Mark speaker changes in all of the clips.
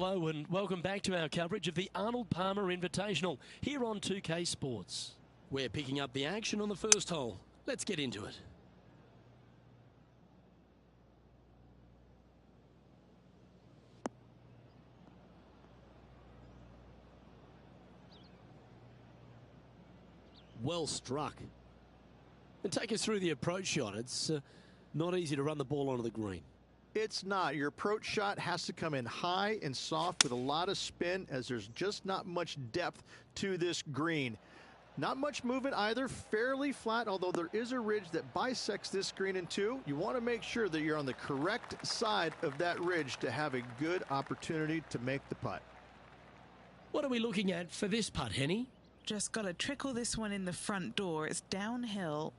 Speaker 1: Hello and welcome back to our coverage of the Arnold Palmer Invitational here on 2K Sports. We're picking up the action on the first hole. Let's get into it. Well struck. And take us through the approach shot. It's not easy to run the ball onto the green.
Speaker 2: It's not. Your approach shot has to come in high and soft with a lot of spin, as there's just not much depth to this green. Not much movement either, fairly flat, although there is a ridge that bisects this green in two. You want to make sure that you're on the correct side of that ridge to have a good opportunity to make the putt.
Speaker 1: What are we looking at for this putt, Henny?
Speaker 3: Just got to trickle this one in the front door. It's downhill.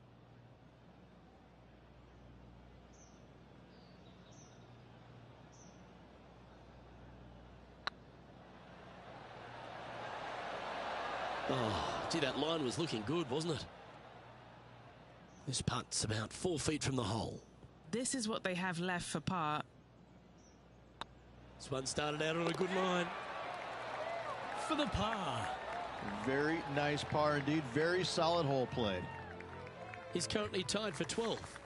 Speaker 1: Oh, gee, that line was looking good, wasn't it? This putt's about 4 feet from the hole.
Speaker 3: This is what they have left for par.
Speaker 1: This one started out on a good line. For the par.
Speaker 2: Very nice par indeed. Very solid hole play.
Speaker 1: He's currently tied for 12th.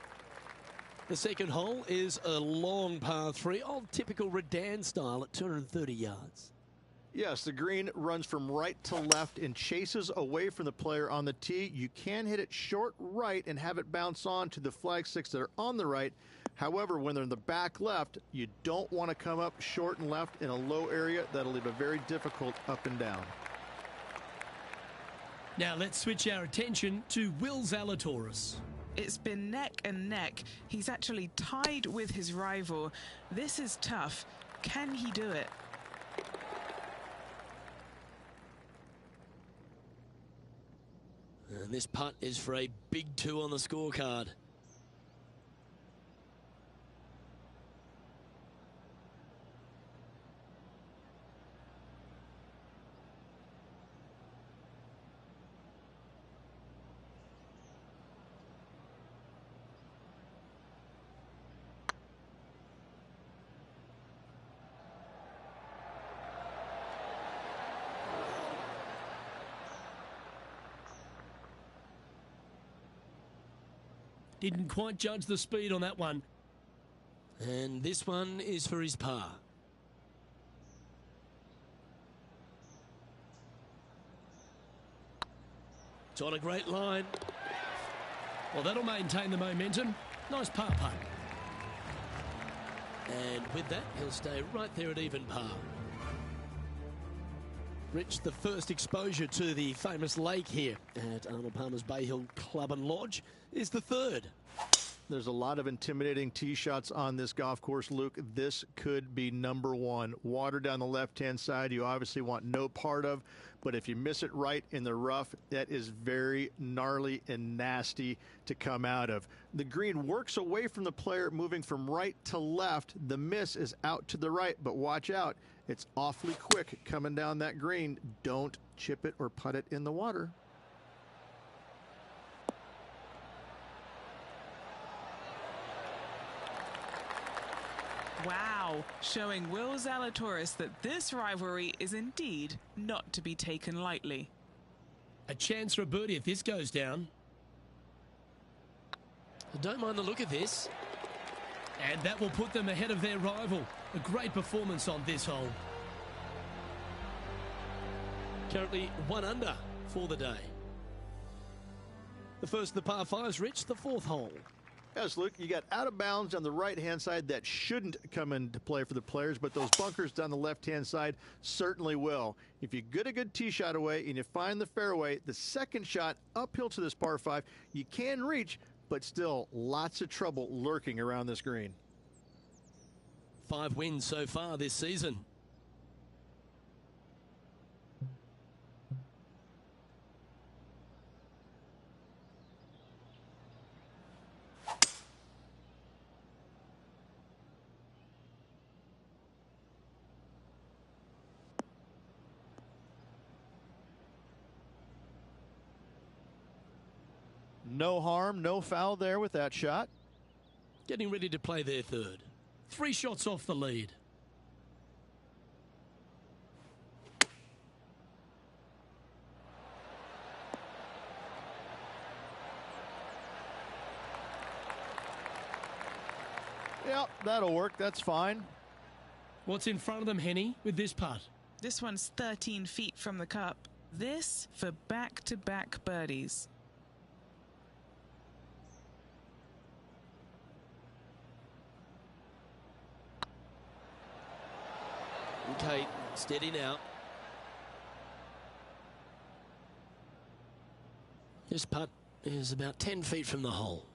Speaker 1: The second hole is a long par 3, old typical Redan style at 230 yards.
Speaker 2: Yes, the green runs from right to left and chases away from the player on the tee. You can hit it short right and have it bounce on to the flag sticks that are on the right. However, when they're in the back left, you don't want to come up short and left in a low area. That'll leave a very difficult up and down.
Speaker 1: Now let's switch our attention to Will Zalatoris.
Speaker 3: It's been neck and neck. He's actually tied with his rival. This is tough. Can he do it?
Speaker 1: And this putt is for a big 2 on the scorecard. Didn't quite judge the speed on that one. And this one is for his par. It's on a great line. Well, that'll maintain the momentum. Nice par putt. And with that, he'll stay right there at even par. Rich, the first exposure to the famous lake here at Arnold Palmer's Bay Hill Club and Lodge is the third.
Speaker 2: There's a lot of intimidating tee shots on this golf course, Luke. This could be number one. Water down the left-hand side, you obviously want no part of, but if you miss it right in the rough, that is very gnarly and nasty to come out of. The green works away from the player, moving from right to left. The miss is out to the right, but watch out. It's awfully quick coming down that green. Don't chip it or putt it in the water.
Speaker 3: Wow, showing Will Zalatoris that this rivalry is indeed not to be taken lightly.
Speaker 1: A chance for a birdie if this goes down. I don't mind the look of this. And that will put them ahead of their rival. A great performance on this hole. Currently 1 under for the day. The first of the par 5s, Rich, the fourth hole.
Speaker 2: Yes, Luke, you got out of bounds on the right-hand side that shouldn't come into play for the players, but those bunkers down the left-hand side certainly will. If you get a good tee shot away and you find the fairway, the second shot uphill to this par 5, you can reach, but still lots of trouble lurking around this green.
Speaker 1: 5 wins so far this season.
Speaker 2: No harm, no foul there with that shot.
Speaker 1: Getting ready to play their third. 3 shots off the lead.
Speaker 2: Yep, that'll work. That's fine.
Speaker 1: What's in front of them, Henny, with this putt?
Speaker 3: This one's 13 feet from the cup. This for back-to-back birdies.
Speaker 1: Okay, steady now. This putt is about 10 feet from the hole.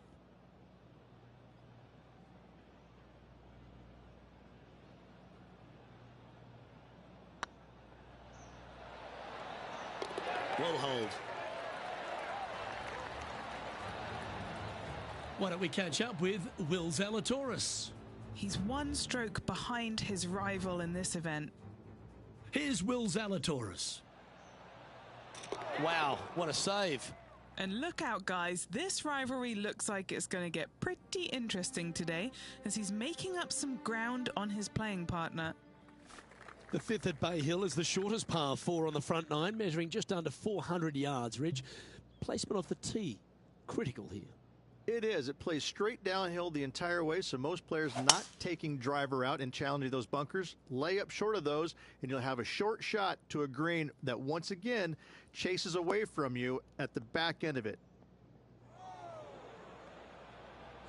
Speaker 1: Well hold. Why don't we catch up with Will Zalatoris?
Speaker 3: He's one stroke behind his rival in this event.
Speaker 1: Here's Will Zalatoris. Wow, what a save.
Speaker 3: And look out, guys. This rivalry looks like it's going to get pretty interesting today as he's making up some ground on his playing partner.
Speaker 1: The fifth at Bay Hill is the shortest par 4 on the front nine, measuring just under 400 yards, Ridge. Placement off the tee, critical here.
Speaker 2: It is. It plays straight downhill the entire way, so most players not taking driver out and challenging those bunkers. Lay up short of those, and you'll have a short shot to a green that once again chases away from you at the back end of it.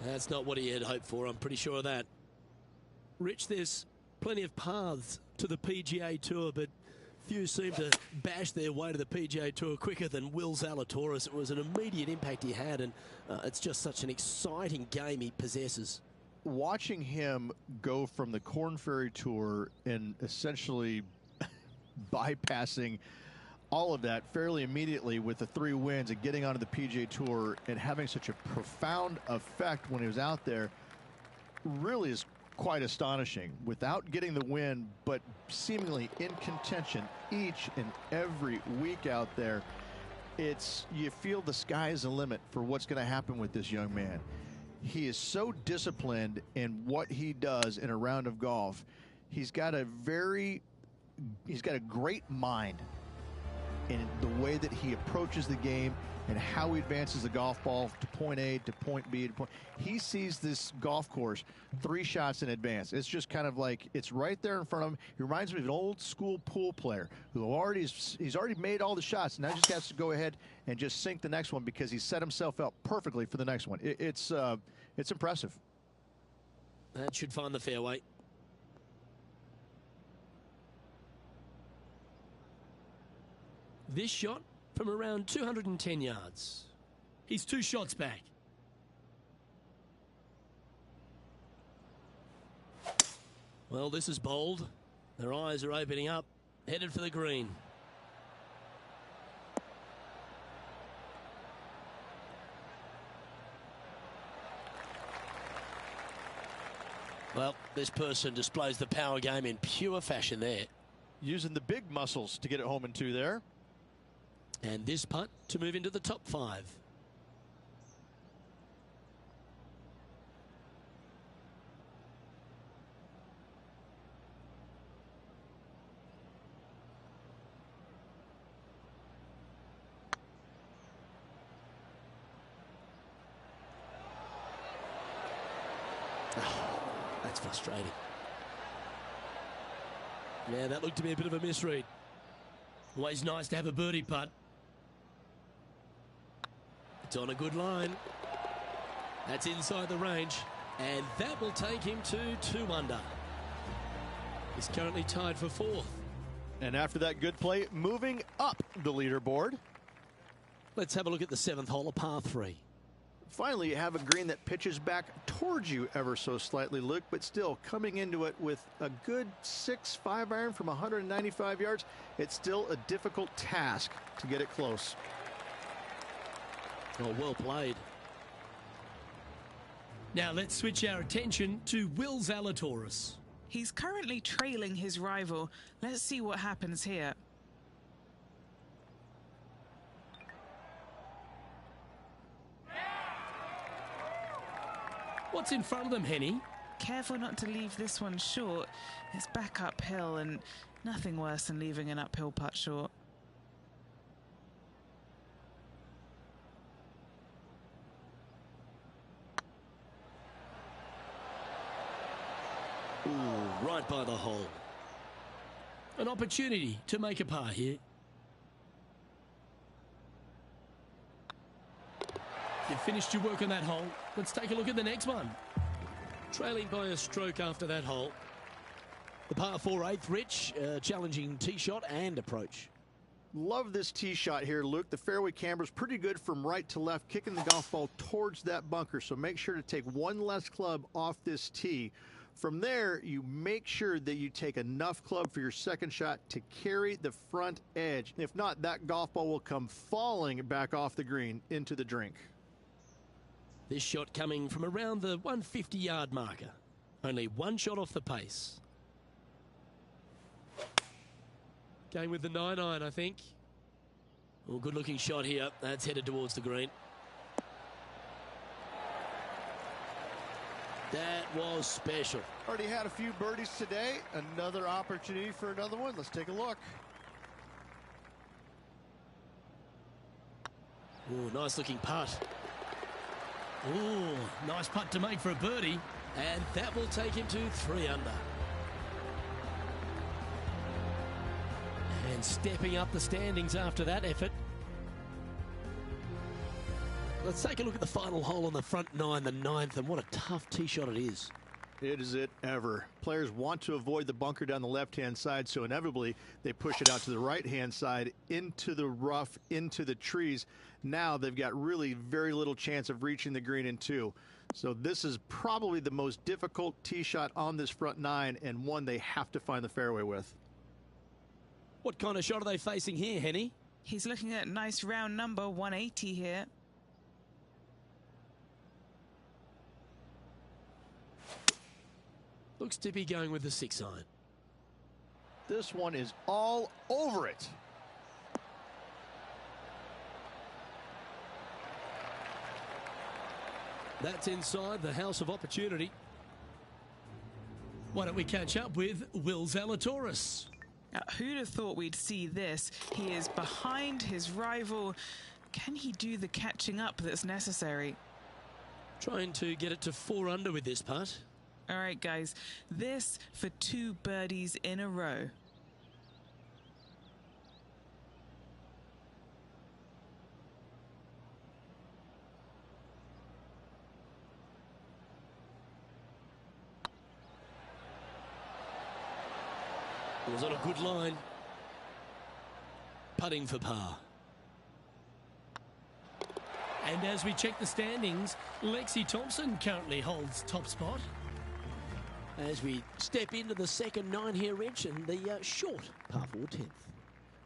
Speaker 1: That's not what he had hoped for, I'm pretty sure of that. Rich, there's plenty of paths to the PGA Tour, but few seem to bash their way to the PGA Tour quicker than Will Zalatoris. It was an immediate impact he had, and it's just such an exciting game he possesses.
Speaker 2: Watching him go from the Korn Ferry Tour and essentially bypassing all of that fairly immediately with the 3 wins and getting onto the PGA Tour and having such a profound effect when he was out there really is quite astonishing. Without getting the win, but seemingly in contention each and every week out there, you feel the sky is the limit for what's going to happen with this young man. He is so disciplined in what he does in a round of golf. He's got a great mind in the way that he approaches the game and how he advances the golf ball to point A to point B to point. He sees this golf course 3 shots in advance. It's just kind of like it's right there in front of him. He reminds me of an old school pool player who he's already made all the shots. Now just has to go ahead and just sink the next one because he set himself up perfectly for the next one. It's impressive.
Speaker 1: That should find the fairway. This shot from around 210 yards. He's 2 shots back. Well, this is bold. Their eyes are opening up, headed for the green. Well, this person displays the power game in pure fashion there.
Speaker 2: Using the big muscles to get it home in 2 there.
Speaker 1: And this putt to move into the top 5. Oh, that's frustrating. Yeah, that looked to be a bit of a misread. Always nice to have a birdie putt. It's on a good line. That's inside the range. And that will take him to 2 under. He's currently tied for 4th.
Speaker 2: And after that good play, moving up the leaderboard.
Speaker 1: Let's have a look at the 7th hole, a par 3.
Speaker 2: Finally, you have a green that pitches back towards you ever so slightly, Luke, but still coming into it with a good 6-5 iron from 195 yards. It's still a difficult task to get it close.
Speaker 1: Oh, well played. Now let's switch our attention to Will Zalatoris.
Speaker 3: He's currently trailing his rival. Let's see what happens here.
Speaker 1: What's in front of them, Henny?
Speaker 3: Careful not to leave this one short. It's back uphill and nothing worse than leaving an uphill putt short.
Speaker 1: right by the hole. An opportunity to make a par here. You've finished your work on that hole. Let's take a look at the next one. Trailing by a stroke after that hole. The par 4 8th, Rich, challenging tee shot and approach.
Speaker 2: Love this tee shot here, Luke. The fairway camber's pretty good from right to left, kicking the golf ball towards that bunker. So make sure to take one less club off this tee. From there, you make sure that you take enough club for your second shot to carry the front edge. If not, that golf ball will come falling back off the green into the drink.
Speaker 1: This shot coming from around the 150-yard marker. Only one shot off the pace. Going with the 9-iron, I think. Oh, good-looking shot here. That's headed towards the green. That was special.
Speaker 4: Already had a few birdies today. Another opportunity for another one. Let's take a look.
Speaker 1: Oh, nice-looking putt. Oh, nice putt to make for a birdie. And that will take him to 3 under. And stepping up the standings after that effort. Let's take a look at the final hole on the front 9, the 9th, and what a tough tee shot it is.
Speaker 2: It is it ever. Players want to avoid the bunker down the left-hand side, so inevitably they push it out to the right-hand side, into the rough, into the trees. Now they've got really very little chance of reaching the green in 2. So this is probably the most difficult tee shot on this front 9, and one they have to find the fairway with.
Speaker 1: What kind of shot are they facing here, Henny?
Speaker 3: He's looking at nice round number 180 here.
Speaker 1: Looks to be going with the 6-iron.
Speaker 2: This one is all over it.
Speaker 1: That's inside the house of opportunity. Why don't we catch up with Will Zalatoris?
Speaker 3: Who'd have thought we'd see this? He is behind his rival. Can he do the catching up that's necessary?
Speaker 1: Trying to get it to 4 under with this putt.
Speaker 3: All right, guys, this for 2 birdies in a row.
Speaker 1: It was on a good line. Putting for par. And as we check the standings, Lexi Thompson currently holds top spot. As we step into the second 9 here, Rich, and the short par 4 10th.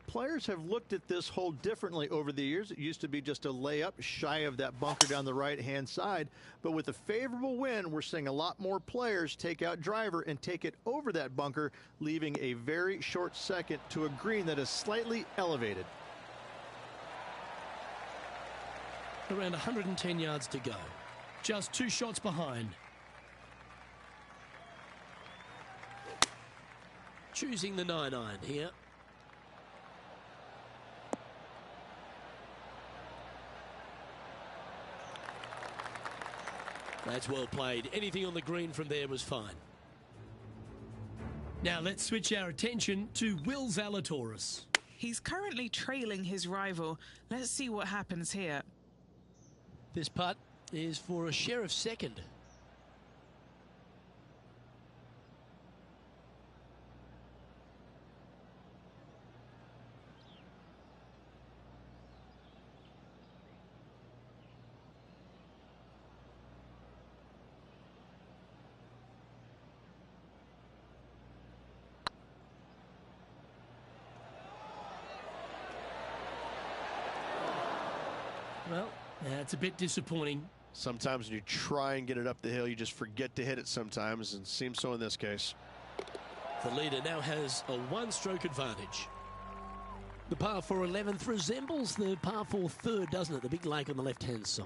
Speaker 2: Players have looked at this hole differently over the years. It used to be just a layup shy of that bunker down the right-hand side. But with a favorable wind, we're seeing a lot more players take out driver and take it over that bunker, leaving a very short second to a green that is slightly elevated.
Speaker 1: Around 110 yards to go. Just 2 shots behind. Choosing the 9-iron here. That's well played. Anything on the green from there was fine. Now let's switch our attention to Will Zalatoris.
Speaker 3: He's currently trailing his rival. Let's see what happens here.
Speaker 1: This putt is for a share of second. Well, that's a bit disappointing.
Speaker 4: Sometimes when you try and get it up the hill, you just forget to hit it sometimes, and seems so in this case.
Speaker 1: The leader now has a 1-stroke advantage. The par 4 11th resembles the par 4 3rd, doesn't it? The big lake on the left-hand side.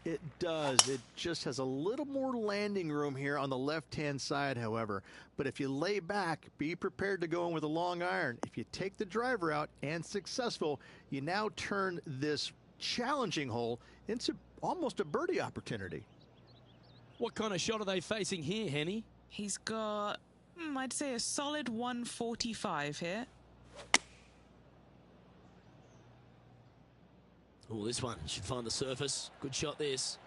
Speaker 2: It does. It just has a little more landing room here on the left-hand side, however. But if you lay back, be prepared to go in with a long iron. If you take the driver out and successful, you now turn this challenging hole into almost a birdie opportunity.
Speaker 1: What kind of shot are they facing here, Henny?
Speaker 3: He's got I'd say a solid 145 here.
Speaker 1: Oh, this one should find the surface. Good shot, this.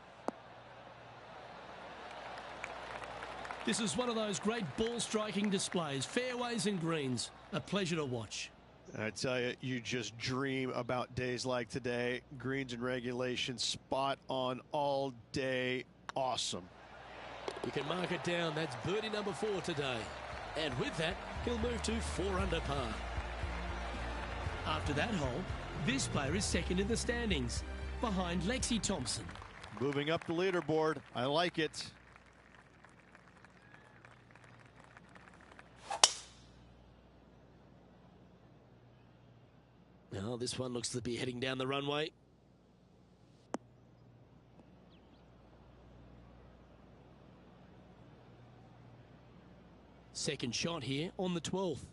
Speaker 1: This is one of those great ball striking displays. Fairways and greens. A pleasure to watch.
Speaker 4: I tell you, you just dream about days like today. Greens and regulation, spot on all day. Awesome.
Speaker 1: You can mark it down. That's birdie number 4 today. And with that, he'll move to 4 under par. After that hole, this player is second in the standings, behind Lexi Thompson.
Speaker 4: Moving up the leaderboard. I like it.
Speaker 1: Now, this one looks to be heading down the runway. Second shot here on the 12th.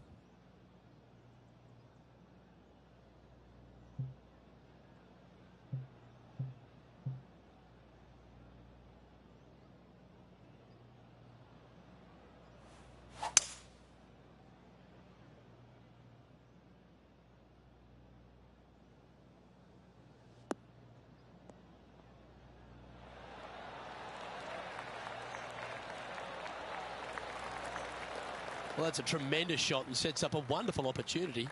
Speaker 1: Well, that's a tremendous shot and sets up a wonderful opportunity.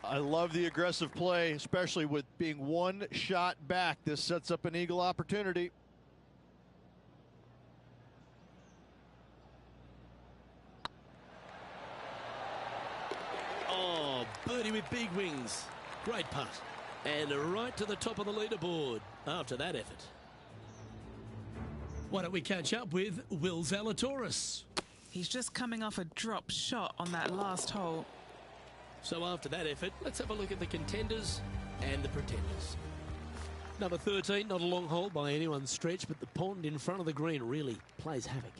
Speaker 4: I love the aggressive play, especially with being one shot back. This sets up an eagle opportunity.
Speaker 1: Oh, birdie with big wings. Great putt. And right to the top of the leaderboard after that effort. Why don't we catch up with Will Zalatoris?
Speaker 3: He's just coming off a drop shot on that last hole.
Speaker 1: So after that effort, let's have a look at the contenders and the pretenders. Number 13, not a long hole by anyone's stretch, but the pond in front of the green really plays havoc.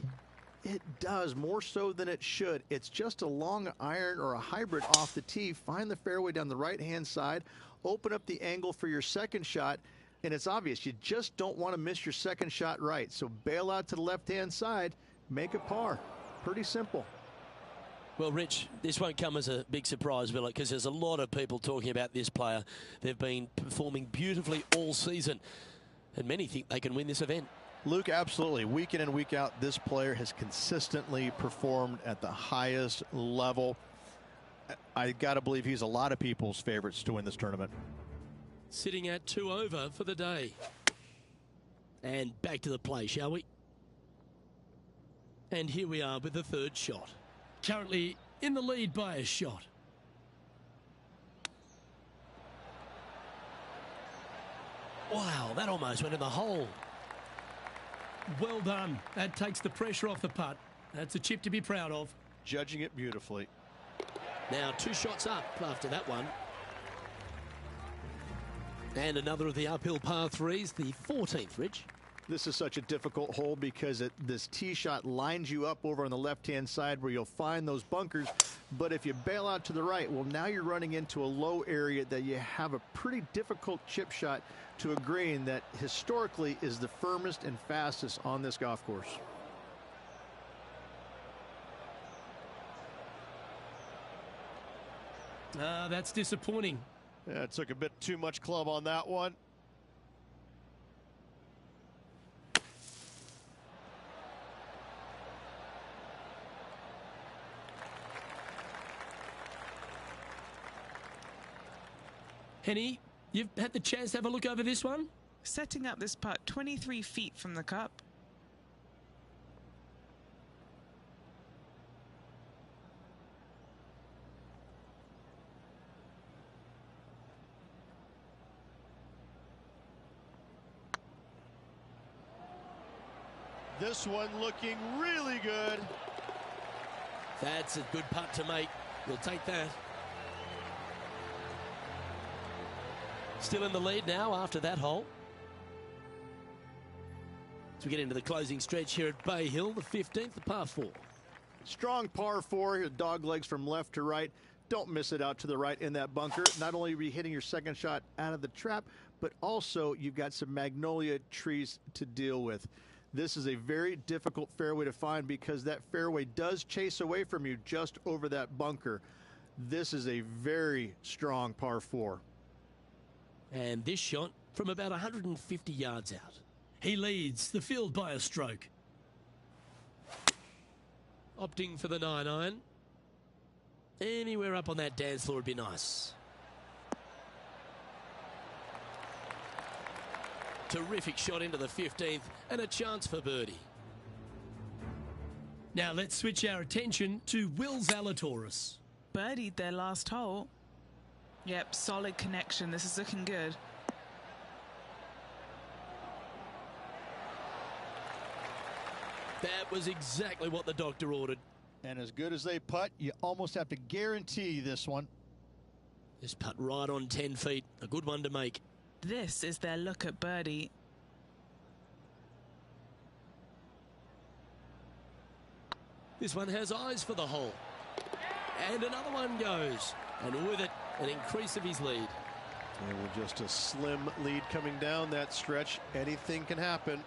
Speaker 2: It does, more so than it should. It's just a long iron or a hybrid off the tee. Find the fairway down the right-hand side, open up the angle for your second shot, and it's obvious you just don't want to miss your second shot right. So bail out to the left-hand side, make a par. Pretty simple.
Speaker 1: Well, Rich, this won't come as a big surprise, will it? Because there's a lot of people talking about this player. They've been performing beautifully all season, and many think they can win this event.
Speaker 4: Luke, absolutely. Week in and week out, this player has consistently performed at the highest level. I got to believe he's a lot of people's favorites to win this tournament.
Speaker 1: Sitting at 2 over for the day. And back to the play, shall we? And here we are with the third shot. Currently in the lead by a shot. Wow, that almost went in the hole. Well done. That takes the pressure off the putt. That's a chip to be proud of.
Speaker 4: Judging it beautifully.
Speaker 1: Now 2 shots up after that one. And another of the uphill par 3s, the 14th, Rich.
Speaker 2: This is such a difficult hole because this tee shot lines you up over on the left-hand side where you'll find those bunkers. But if you bail out to the right, well, now you're running into a low area that you have a pretty difficult chip shot to a green that historically is the firmest and fastest on this golf course.
Speaker 1: That's disappointing.
Speaker 4: Yeah, it took a bit too much club on that one.
Speaker 1: Henny, you've had the chance to have a look over this one?
Speaker 3: Setting up this putt 23 feet from the cup.
Speaker 4: This one looking really good.
Speaker 1: That's a good putt to make. We'll take that. Still in the lead now after that hole. As we get into the closing stretch here at Bay Hill, the 15th, the par 4.
Speaker 2: Strong par 4, dog legs from left to right. Don't miss it out to the right in that bunker. Not only are you hitting your second shot out of the trap, but also you've got some magnolia trees to deal with. This is a very difficult fairway to find because that fairway does chase away from you just over that bunker. This is a very strong par 4.
Speaker 1: And this shot from about 150 yards out. He leads the field by a stroke. Opting for the 9-iron. Anywhere up on that dance floor would be nice. Terrific shot into the 15th and a chance for birdie. Now let's switch our attention to Will Zalatoris.
Speaker 3: Birdied their last hole. Yep, solid connection. This is looking good.
Speaker 1: That was exactly what the doctor ordered.
Speaker 4: And as good as they putt, you almost have to guarantee this one.
Speaker 1: This putt right on 10 feet. A good one to make.
Speaker 3: This is their look at birdie.
Speaker 1: This one has eyes for the hole. And another one goes. And with it, an increase of his lead.
Speaker 2: And with just a slim lead coming down that stretch, anything can happen.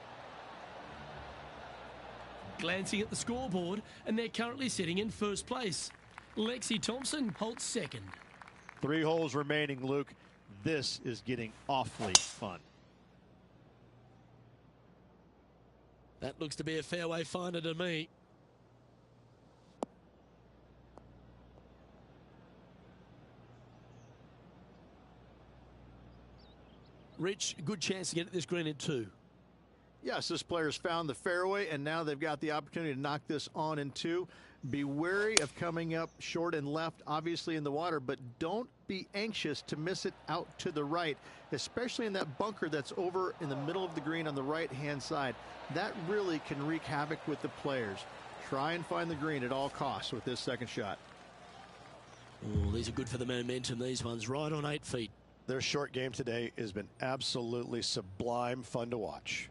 Speaker 1: Glancing at the scoreboard, and they're currently sitting in first place. Lexi Thompson holds second.
Speaker 4: 3 holes remaining, Luke. This is getting awfully fun.
Speaker 1: That looks to be a fairway finder to me. Rich, good chance to get at this green in 2.
Speaker 2: Yes, this player's found the fairway, and now they've got the opportunity to knock this on in 2. Be wary of coming up short and left, obviously in the water, but don't be anxious to miss it out to the right, especially in that bunker that's over in the middle of the green on the right-hand side. That really can wreak havoc with the players. Try and find the green at all costs with this second shot.
Speaker 1: Oh, these are good for the momentum, these ones, right on 8 feet.
Speaker 4: Their short game today has been absolutely sublime fun to watch.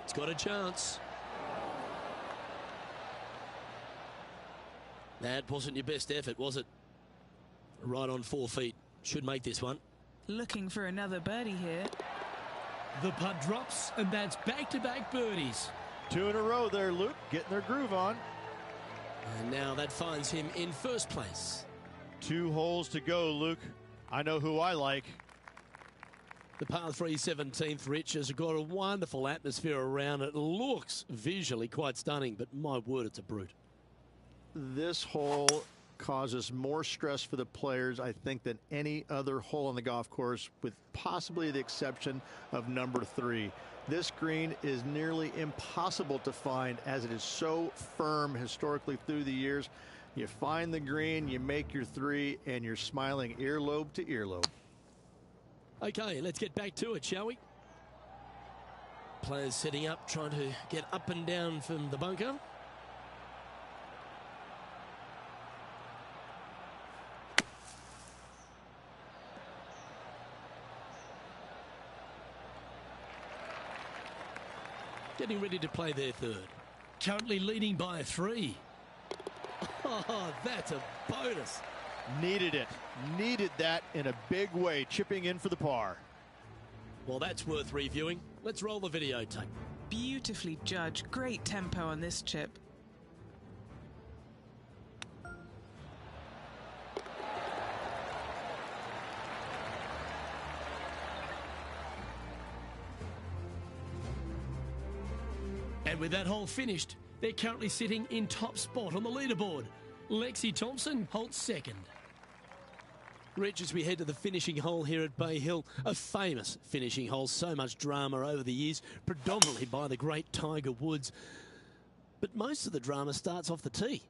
Speaker 1: It's got a chance. That wasn't your best effort, was it? Right on 4 feet. Should make this one.
Speaker 3: Looking for another birdie here.
Speaker 1: The putt drops, and that's back-to-back birdies.
Speaker 4: 2 in a row there, Luke, getting their groove on.
Speaker 1: And now that finds him in first place.
Speaker 4: 2 holes to go, Luke. I know who I like.
Speaker 1: The par 3 17th, Rich, has got a wonderful atmosphere around it. Looks visually quite stunning, but my word, it's a brute.
Speaker 2: This hole causes more stress for the players, I think, than any other hole on the golf course, with possibly the exception of number 3. This green is nearly impossible to find as it is so firm historically through the years. You find the green, you make your 3, and you're smiling earlobe to earlobe.
Speaker 1: Okay, let's get back to it, shall we? Players setting up, trying to get up and down from the bunker. Getting ready to play their third. Currently leading by 3. Oh, that's a bonus.
Speaker 4: Needed it. Needed that in a big way, chipping in for the par.
Speaker 1: Well, that's worth reviewing. Let's roll the videotape.
Speaker 3: Beautifully judged. Great tempo on this chip.
Speaker 1: And with that hole finished, they're currently sitting in top spot on the leaderboard. Lexi Thompson holds second. Rich, as we head to the finishing hole here at Bay Hill, a famous finishing hole, so much drama over the years, predominantly by the great Tiger Woods. But most of the drama starts off the tee.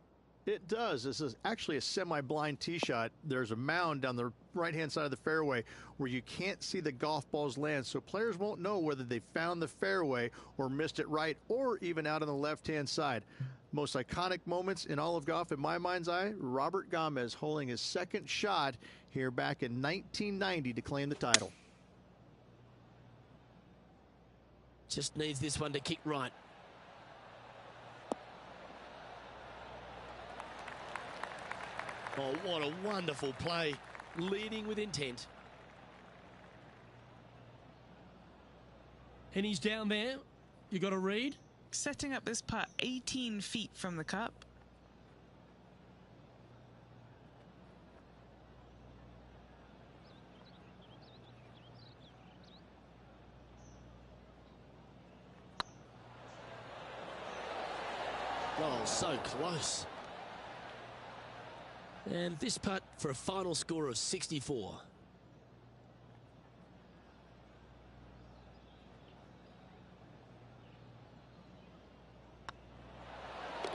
Speaker 2: It does. This is actually a semi-blind tee shot. There's a mound down the right-hand side of the fairway where you can't see the golf balls land, so players won't know whether they found the fairway or missed it right or even out on the left-hand side. Most iconic moments in all of golf, in my mind's eye, Robert Gomez holding his second shot here back in 1990 to claim the title.
Speaker 1: Just needs this one to kick right. Oh, what a wonderful play. Leading with intent. And he's down there. You got to read.
Speaker 3: Setting up this putt 18 feet from the cup.
Speaker 1: Oh, so close. And this putt for a final score of 64.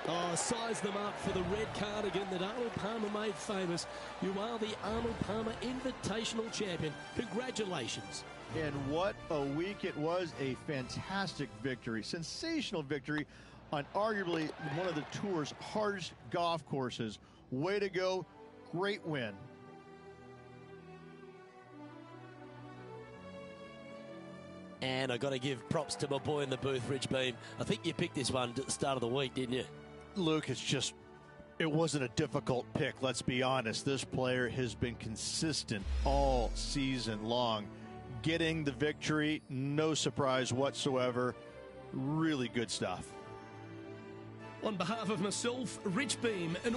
Speaker 1: Oh, size them up for the red cardigan that Arnold Palmer made famous. You are the Arnold Palmer Invitational Champion. Congratulations.
Speaker 2: And what a week it was. A fantastic victory. Sensational victory on arguably one of the tour's hardest golf courses. Way to go. Great win.
Speaker 1: And I got to give props to my boy in the booth, Rich Beam. I think you picked this one at the start of the week, didn't you?
Speaker 4: Luke, it wasn't a difficult pick, let's be honest. This player has been consistent all season long. Getting the victory, no surprise whatsoever. Really good stuff.
Speaker 1: On behalf of myself, Rich Beam, and